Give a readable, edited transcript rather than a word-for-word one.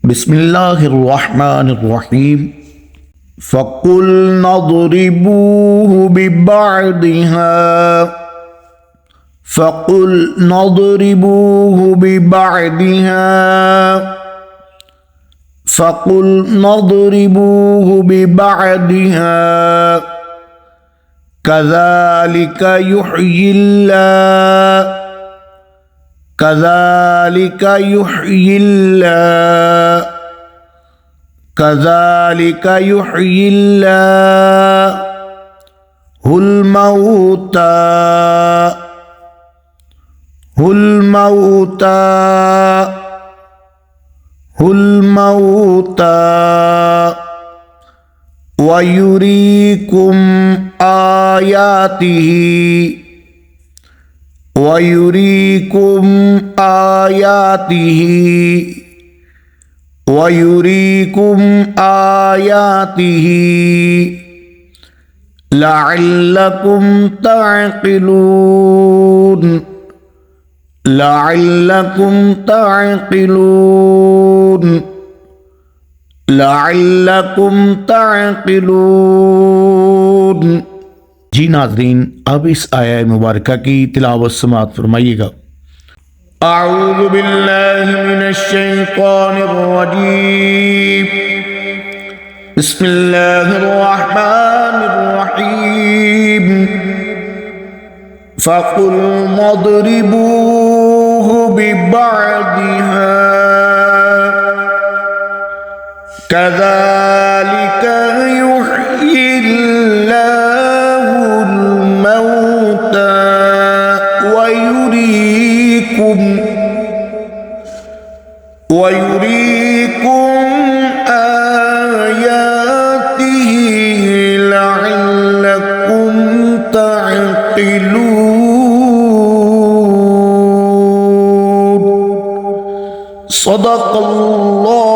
بسم الله الرحمن الرحيم فقلنا اضربوه ببعضها فقلنا اضربوه ببعضها فقلنا اضربوه ببعضها كذلك يحيي الله كذلك يحيي الله كذلك يحيي الله الموتى الموتى الموتى ويريكم آياته ويريكم آياته ويريكم آياته لعلكم تعقلون لعلكم تعقلون لعلكم تعقلون। जी नाज़रीन, अब इस आया मुबारका की तिलावत समाअत फरमाइएगा। अऊज़ु बिल्लाहि मिनश शैतानिर रजीम बिस्मिल्लाहिर रहमानिर रहीम फ़क़ुल्ना अज़रिबूहु बिबअदिहा कज़ालिक युह्यिल्लाहुल मौता ويريكم آياته لعلكم تعقلون। صدق الله